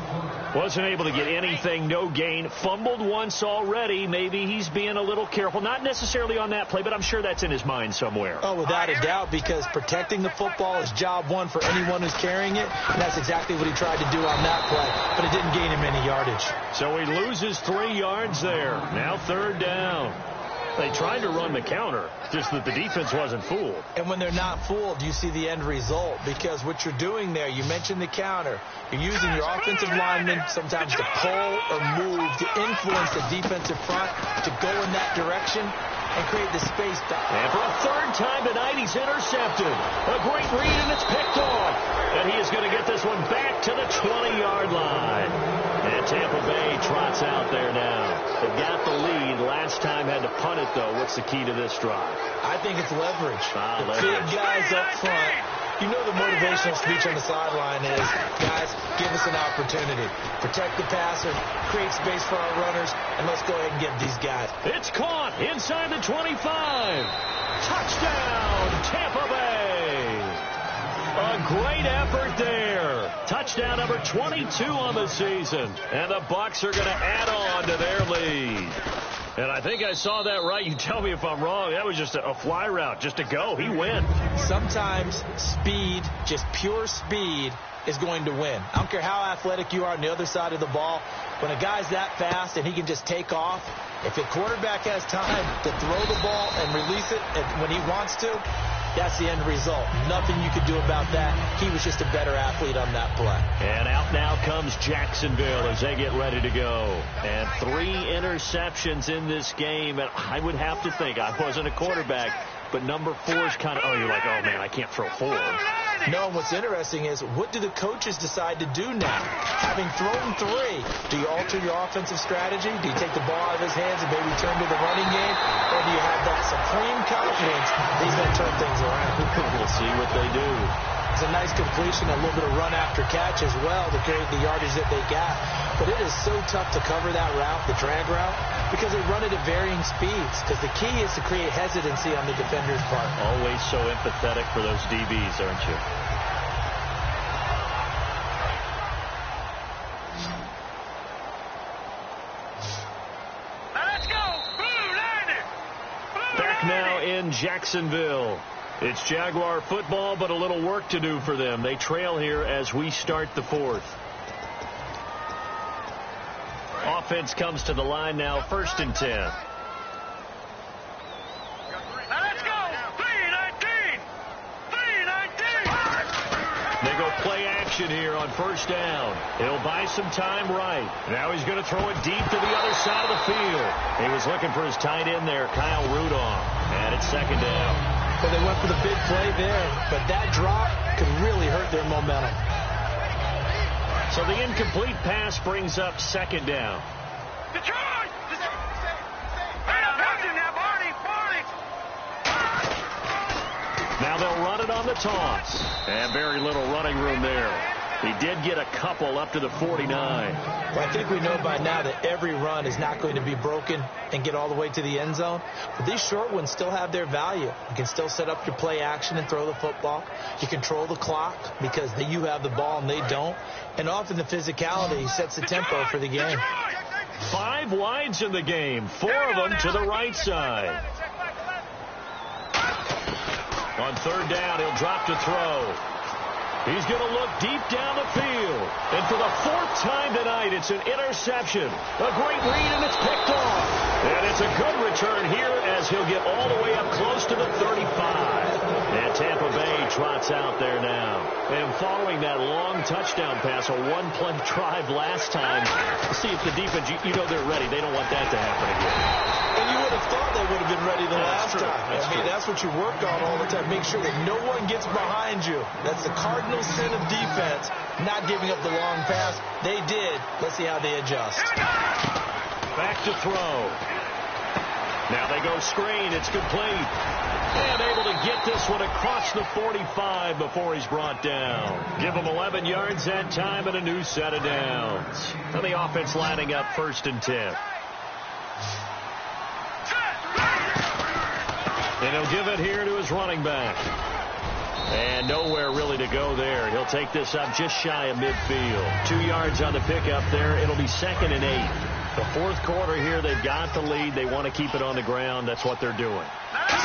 Wasn't able to get anything, no gain. Fumbled once already. Maybe he's being a little careful. Not necessarily on that play, but I'm sure that's in his mind somewhere. Oh, without a doubt, because protecting the football is job one for anyone who's carrying it. And that's exactly what he tried to do on that play, but it didn't gain him any yardage. So he loses 3 yards there. Now 3rd down. They tried to run the counter, just that the defense wasn't fooled. And when they're not fooled, you see the end result, because what you're doing there, you mentioned the counter. You're using your offensive linemen sometimes to pull or move to influence the defensive front to go in that direction and create the space back. And for a 3rd time tonight, he's intercepted. A great read, and it's picked off. And he is going to get this one back to the 20-yard line. And Tampa Bay trots out there now. They've got the lead. Last time had to punt it, though. What's the key to this drive? I think it's leverage. The Leverage. big guys up front. You know the motivational speech on the sideline is, guys, give us an opportunity. Protect the passer, create space for our runners, and let's go ahead and get these guys. It's caught inside the 25. Touchdown, Tampa Bay. A great effort there. Touchdown number 22 on the season. And the Bucs are going to add on to their lead. And I think I saw that right. You tell me if I'm wrong. That was just a fly route, just to go. He went. Sometimes speed, just pure speed, is going to win. I don't care how athletic you are on the other side of the ball. When a guy's that fast and he can just take off, if the quarterback has time to throw the ball and release it when he wants to, that's the end result. Nothing you could do about that. He was just a better athlete on that play. And out now comes Jacksonville as they get ready to go. And 3 interceptions in this game. And I would have to think, I wasn't a quarterback, but number 4 is kind of, you're like, oh, man, I can't throw 4. No, what's interesting is, what do the coaches decide to do now? Having thrown 3, do you alter your offensive strategy? Do you take the ball out of his hands and maybe turn to the running game? Or do you have that supreme confidence that he's going to turn things around? We'll see what they do. It's a nice completion, a little bit of run after catch as well to create the yardage that they got. But it is so tough to cover that route, the drag route, because they run it at varying speeds. Because the key is to create hesitancy on the defender's part. Always so empathetic for those DBs, aren't you? Now let's go. Blue Lightning. Back now in Jacksonville. It's Jaguar football, but a little work to do for them. They trail here as we start the 4th. Offense comes to the line now, 1st and 10. Now let's go. 3-19. 3-19. They go play action here on 1st down. He'll buy some time right. Now he's going to throw it deep to the other side of the field. He was looking for his tight end there, Kyle Rudolph. And it's 2nd down. Well, they went for the big play there, but that drop could really hurt their momentum. So the incomplete pass brings up 2nd down. Detroit! Now, Barney! Now they'll run it on the toss. And very little running room there. He did get a couple up to the 49. Well, I think we know by now that every run is not going to be broken and get all the way to the end zone. But these short ones still have their value. You can still set up your play action and throw the football. You control the clock because you have the ball and they don't. And often the physicality sets the tempo for the game. 5 wides in the game, 4 of them to the right side. On 3rd down, he'll drop to throw. He's going to look deep down the field. And for the 4th time tonight, it's an interception. A great read, and it's picked off. And it's a good return here as he'll get all the way up close to the 35. And Tampa Bay trots out there now. And following that long touchdown pass, a 1-play drive last time, see if the defense, you know they're ready. They don't want that to happen again. And you would have thought they would have been ready the last time. That's what you work on all the time. Make sure that no one gets behind you. That's the cardinal sin of defense, not giving up the long pass. They did. Let's see how they adjust. Back to throw. Now they go screen. It's complete. And able to get this one across the 45 before he's brought down. Give him 11 yards that time and a new set of downs. And the offense lining up 1st and 10. And he'll give it here to his running back. And nowhere really to go there. He'll take this up just shy of midfield. 2 yards on the pickup there. It'll be 2nd and 8. The 4th quarter here, they've got the lead. They want to keep it on the ground. That's what they're doing.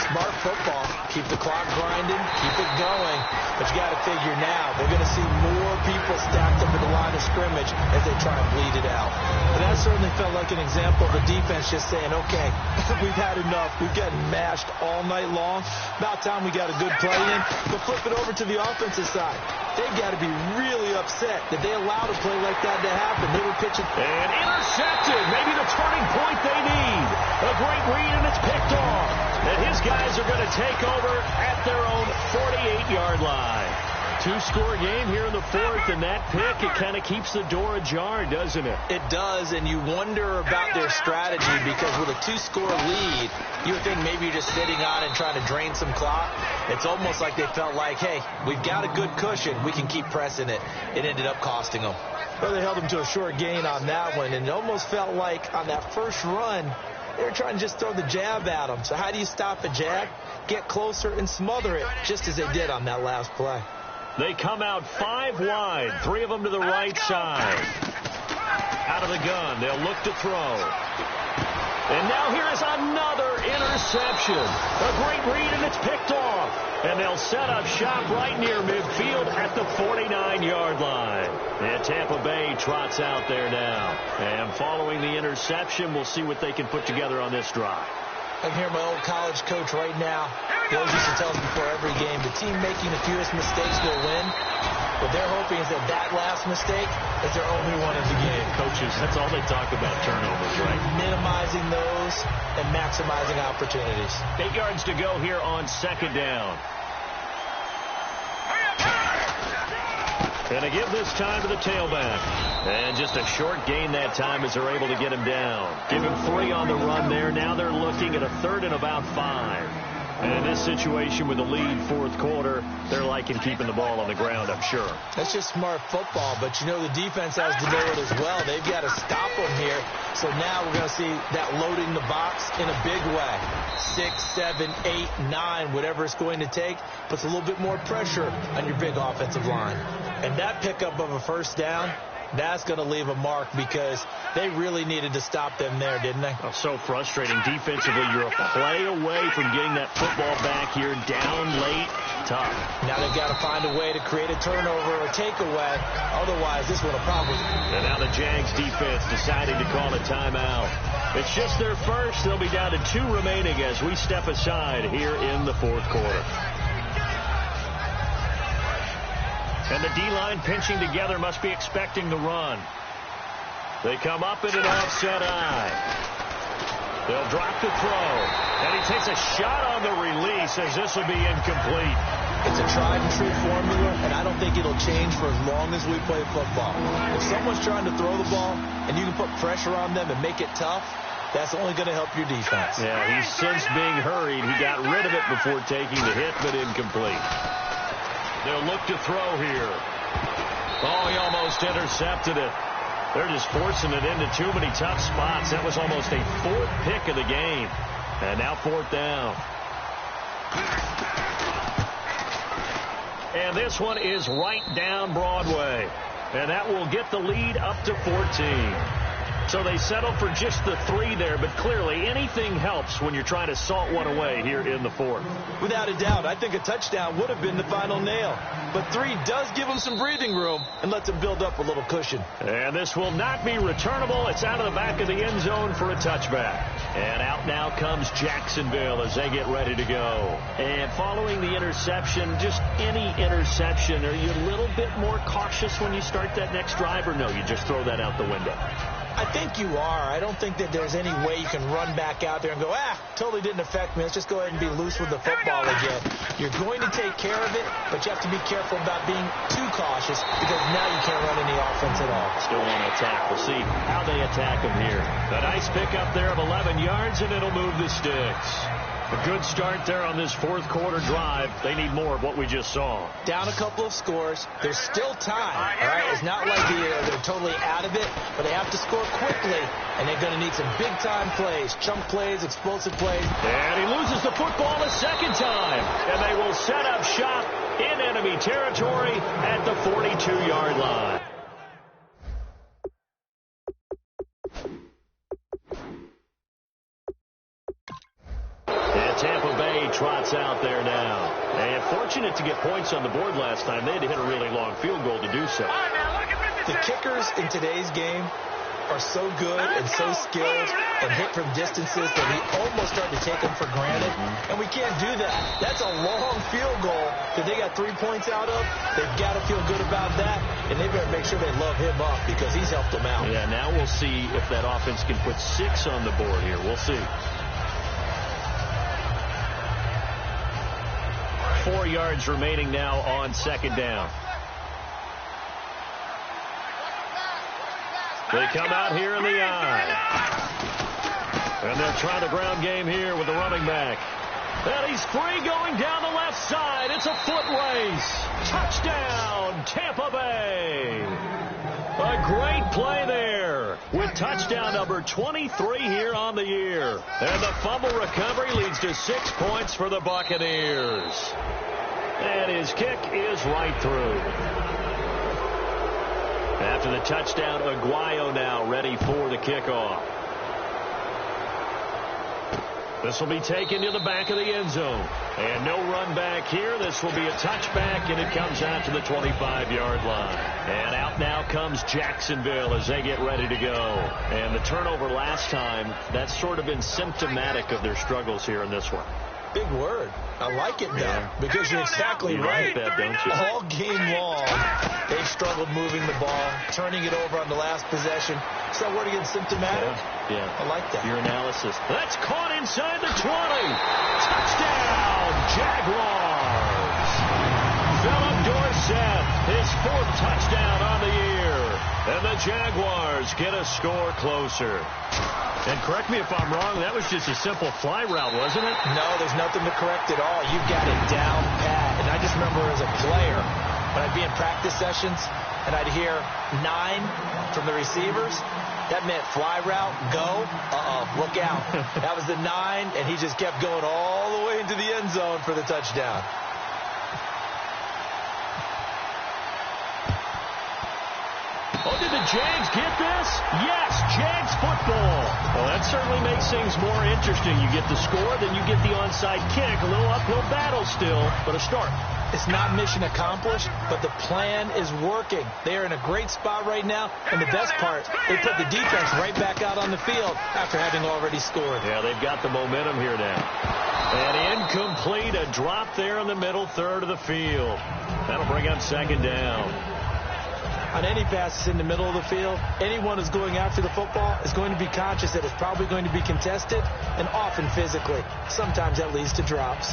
Smart football. Keep the clock grinding. Keep it going. But you got to figure now, they're going to see more people stacked up at the line of scrimmage as they try and bleed it out. And that certainly felt like an example of the defense just saying, okay, we've had enough. We've gotten mashed all night long. About time we got a good play in. But flip it over to the offensive side. They've got to be really upset that they allowed a play like that to happen. They were pitching. And intercepted. Maybe the turning point they need. A great read, and it's picked off. And his guys are going to take over at their own 48-yard line. 2-score game here in the 4th, and that pick, it kind of keeps the door ajar, doesn't it? It does, and you wonder about their strategy because with a 2-score lead, you would think maybe you're just sitting on and trying to drain some clock. It's almost like they felt like, hey, we've got a good cushion. We can keep pressing it. It ended up costing them. Well, they held them to a short gain on that one, and it almost felt like on that first run, they were trying to just throw the jab at them. So how do you stop a jab? Get closer and smother it, just as they did on that last play. They come out 5 wide, 3 of them to the right side. Out of the gun, they'll look to throw. And now here is another interception. A great read, and it's picked off. And they'll set up shop right near midfield at the 49-yard line. And Tampa Bay trots out there now. And following the interception, we'll see what they can put together on this drive. I can hear my old college coach right now. He always used to tell us before every game, the team making the fewest mistakes will win. What they're hoping is that last mistake is their only one of the game. Coaches, that's all they talk about, turnovers, right? Minimizing those and maximizing opportunities. 8 yards to go here on second down. And they give this time to the tailback. And just a short gain that time as they're able to get him down. Give him 3 on the run there. Now they're looking at a 3rd and about 5. And in this situation with the lead fourth quarter, they're liking keeping the ball on the ground, I'm sure. That's just smart football, but you know the defense has to know it as well. They've got to stop them here. So now we're going to see that loading the box in a big way. 6, 7, 8, 9, whatever it's going to take, puts a little bit more pressure on your big offensive line. And that pickup of a first down, that's going to leave a mark because they really needed to stop them there, didn't they? Oh, so frustrating. Defensively, you're a play away from getting that football back here, down late, tough. Now they've got to find a way to create a turnover or takeaway. Otherwise, this one will probably. And now the Jags defense deciding to call a timeout. It's just their first. They'll be down to 2 remaining as we step aside here in the fourth quarter. And the D-line pinching together, must be expecting the run. They come up in an offset eye. They'll drop the throw. And he takes a shot on the release as this will be incomplete. It's a tried-and-true formula, and I don't think it'll change for as long as we play football. If someone's trying to throw the ball and you can put pressure on them and make it tough, that's only going to help your defense. Yeah, he's since being hurried. He got rid of it before taking the hit, but incomplete. They'll look to throw here. Oh, he almost intercepted it. They're just forcing it into too many tough spots. That was almost a 4th pick of the game. And now 4th down. And this one is right down Broadway. And that will get the lead up to 14. So they settle for just the 3 there, but clearly anything helps when you're trying to salt one away here in the 4th. Without a doubt, I think a touchdown would have been the final nail. But 3 does give them some breathing room and lets them build up a little cushion. And this will not be returnable. It's out of the back of the end zone for a touchback. And out now comes Jacksonville as they get ready to go. And following the interception, just any interception, are you a little bit more cautious when you start that next drive, or no, you just throw that out the window? I think you are. I don't think that there's any way you can run back out there and go, totally didn't affect me. Let's just go ahead and be loose with the football again. You're going to take care of it, but you have to be careful about being too cautious because now you can't run any offense at all. Still want to attack. We'll see how they attack them here. A nice pickup there of 11 yards, and it'll move the sticks. A good start there on this fourth quarter drive. They need more of what we just saw. Down a couple of scores. There's still time. All right, it's not like they're totally out of it, but they have to score quickly, and they're going to need some big-time plays, chunk plays, explosive plays. And he loses the football a second time, and they will set up shop in enemy territory at the 42-yard line. And Tampa Bay trots out there now. And fortunate to get points on the board last time. They had to hit a really long field goal to do so. The kickers in today's game are so good and so skilled and hit from distances that we almost start to take them for granted. And we can't do that. That's a long field goal that they got 3 points out of. They've got to feel good about that, and they better make sure they love him up because he's helped them out. Yeah, now we'll see if that offense can put 6 on the board here. We'll see. 4 yards remaining now on second down. They come out here in the eye. And they'll try the ground game here with the running back. And he's free going down the left side. It's a foot race. Touchdown, Tampa Bay. A great play there with touchdown number 23 here on the year. And the fumble recovery leads to 6 points for the Buccaneers. And his kick is right through. After the touchdown, Aguayo now ready for the kickoff. This will be taken to the back of the end zone. And no run back here. This will be a touchback, and it comes out to the 25-yard line. And out now comes Jacksonville as they get ready to go. And the turnover last time, that's sort of been symptomatic of their struggles here in this one. Big word. I like it now because you're exactly right. Like that, don't you? All game long, they struggled moving the ball, turning it over on the last possession. Is that word again symptomatic? Yeah. I like that. Your analysis. That's caught inside the 20. Touchdown, Jaguars. Philip Dorsett, his 4th touchdown on the year. And the Jaguars get a score closer. And correct me if I'm wrong, that was just a simple fly route, wasn't it? No, there's nothing to correct at all. You got it down pat. And I just remember as a player, when I'd be in practice sessions, and I'd hear 9 from the receivers, that meant fly route, go, look out. That was the 9, and he just kept going all the way into the end zone for the touchdown. Oh, did the Jags get this? Yes, Jags football. Well, that certainly makes things more interesting. You get the score, then you get the onside kick. A little uphill battle still, but a start. It's not mission accomplished, but the plan is working. They are in a great spot right now, and the best part, they put the defense right back out on the field after having already scored. Yeah, they've got the momentum here now. And incomplete, a drop there in the middle third of the field. That'll bring up 2nd down. On any passes in the middle of the field, anyone who's going after the football is going to be conscious that it's probably going to be contested and often physically. Sometimes that leads to drops.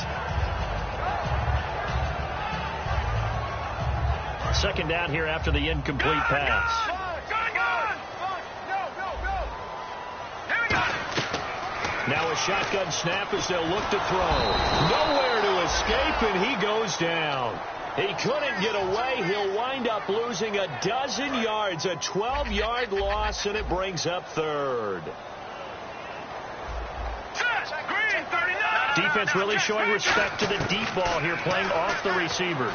2nd down here after the incomplete pass. Now a shotgun snap as they'll look to throw. Nowhere to escape, and he goes down. He couldn't get away. He'll wind up losing a dozen yards, a 12-yard loss, and it brings up 3rd. Defense really showing respect to the deep ball here, playing off the receivers.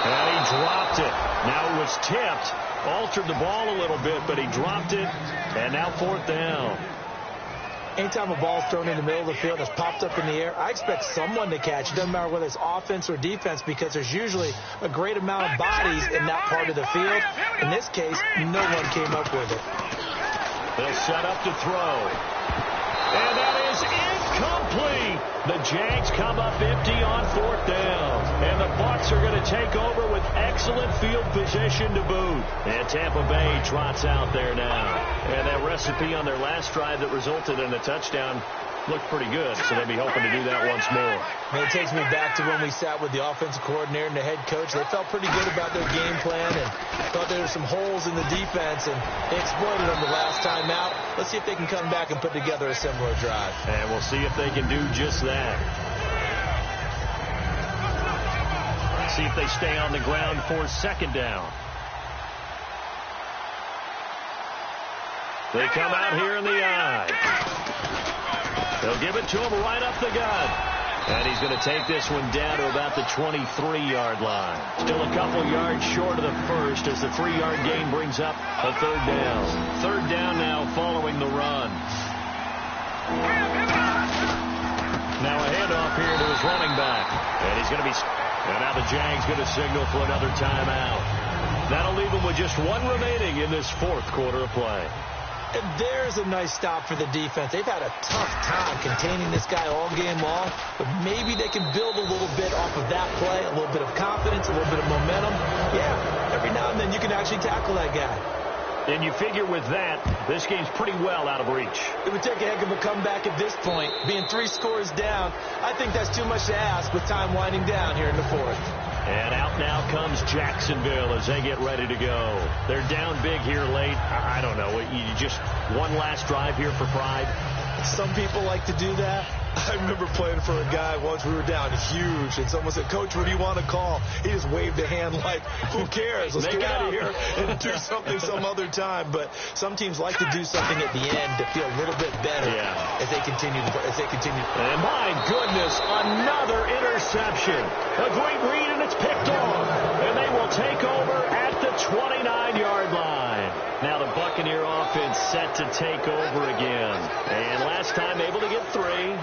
And he dropped it. Now it was tipped, altered the ball a little bit, but he dropped it, and now 4th down. Anytime a ball's thrown in the middle of the field that's popped up in the air, I expect someone to catch. It doesn't matter whether it's offense or defense because there's usually a great amount of bodies in that part of the field. In this case, no one came up with it. They'll set up to throw. And that is incomplete. The Jags come up empty on 4th down. And the Bucs are going to take over with excellent field position to boot. And Tampa Bay trots out there now. And that recipe on their last drive that resulted in a touchdown looked pretty good, so they'll be hoping to do that once more. Man, it takes me back to when we sat with the offensive coordinator and the head coach. They felt pretty good about their game plan and thought there were some holes in the defense, and they exploited them the last time out. Let's see if they can come back and put together a similar drive. And we'll see if they can do just that. See if they stay on the ground for 2nd down. They come out here in the eye. They'll give it to him right up the gut. And he's going to take this one down to about the 23-yard line. Still a couple yards short of the first as the 3-yard gain brings up a 3rd down. 3rd down now following the run. Now a handoff here to his running back. And he's going to be... And now the Jags going to signal for another timeout. That'll leave them with just 1 remaining in this 4th quarter of play. And there's a nice stop for the defense. They've had a tough time containing this guy all game long, but maybe they can build a little bit off of that play, a little bit of confidence, a little bit of momentum. Yeah, every now and then you can actually tackle that guy. And you figure with that, this game's pretty well out of reach. It would take a heck of a comeback at this point. Being 3 scores down, I think that's too much to ask with time winding down here in the 4th. And out now comes Jacksonville as they get ready to go. They're down big here late. I don't know. You just one last drive here for pride. Some people like to do that. I remember playing for a guy once. We were down huge, and someone said, "Coach, what do you want to call?" He just waved a hand like, "Who cares? Let's get out of here and do something some other time." But some teams like to do something at the end to feel a little bit better as they continue. And my goodness, another interception. A great read, and it's picked off. And they will take over at the 29-yard line. Now the Buccaneer offense set to take over again. And last time able to get 3.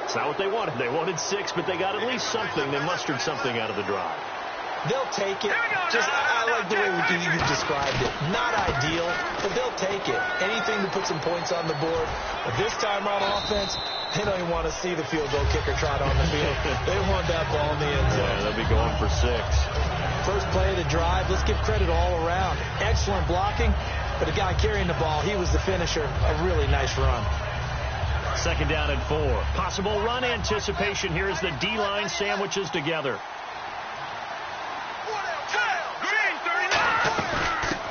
It's not what they wanted. They wanted 6, but they got at least something. They mustered something out of the drive. They'll take it. I like the way you described it. Not ideal, but they'll take it. Anything to put some points on the board. But this time on offense, they don't even want to see the field goal kicker trot on the field. They want that ball in the end zone. Yeah, they'll be going for 6. First play of the drive. Let's give credit all around. Excellent blocking, but the guy carrying the ball, he was the finisher. A really nice run. Second down and 4. Possible run anticipation here as the D-line sandwiches together.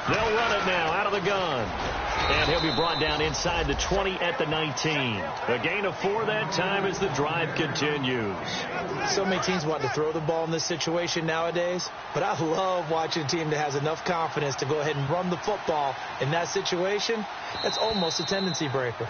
They'll run it now out of the gun. And he'll be brought down inside the 20 at the 19. A gain of 4 that time as the drive continues. So many teams want to throw the ball in this situation nowadays, but I love watching a team that has enough confidence to go ahead and run the football in that situation. That's almost a tendency breaker.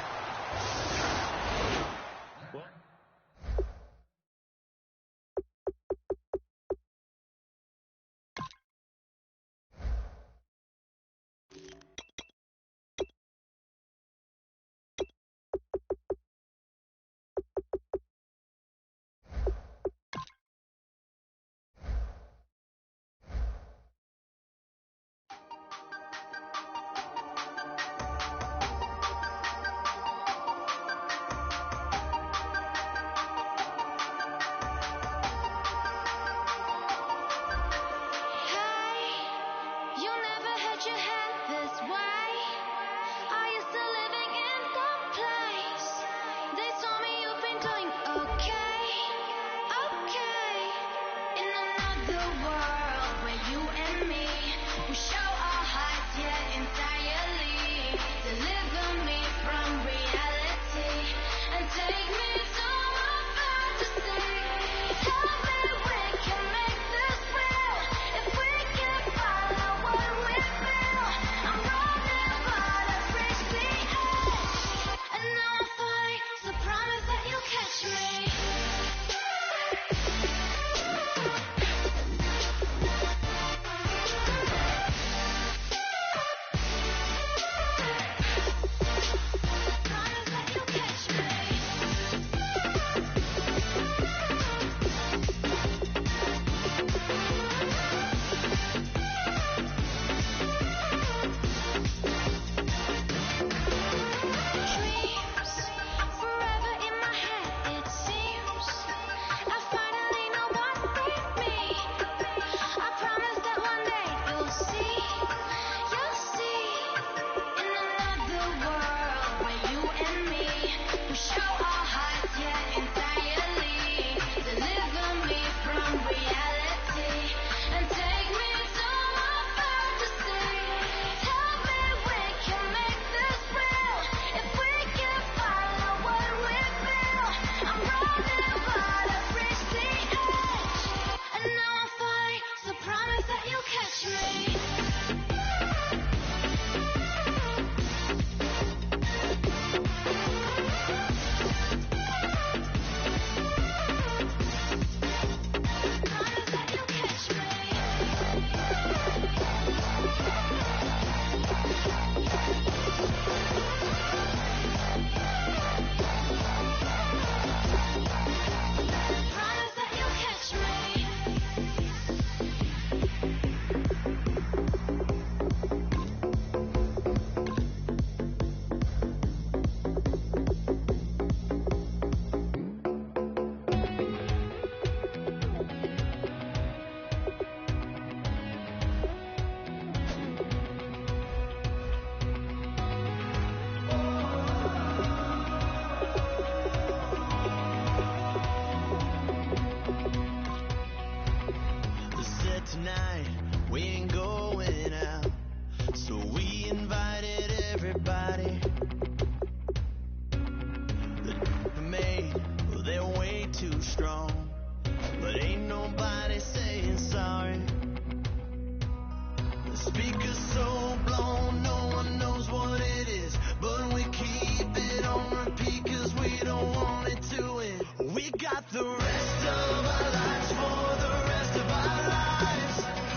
Speakers so blown, no one knows what it is, but we keep it on repeat 'cause we don't want it to end. We got the rest of our lives for the rest of our lives,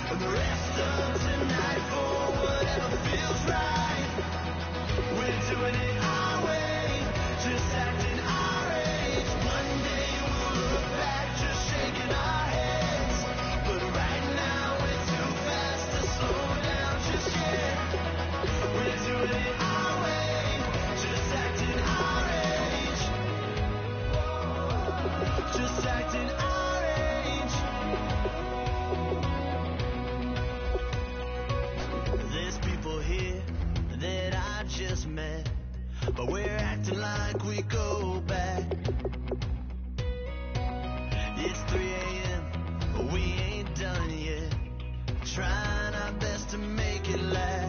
and the rest of tonight for whatever feels right. We're doing it our way, just acting our age. One day we'll look back just shaking our heads, but right now we're too fast to slow down just yet. We're doing it our way, just acting our age. Just acting our age. There's people here that I just met, but we're acting like we go back. It's 3 a.m., but we ain't done yet. Trying our best to make it last.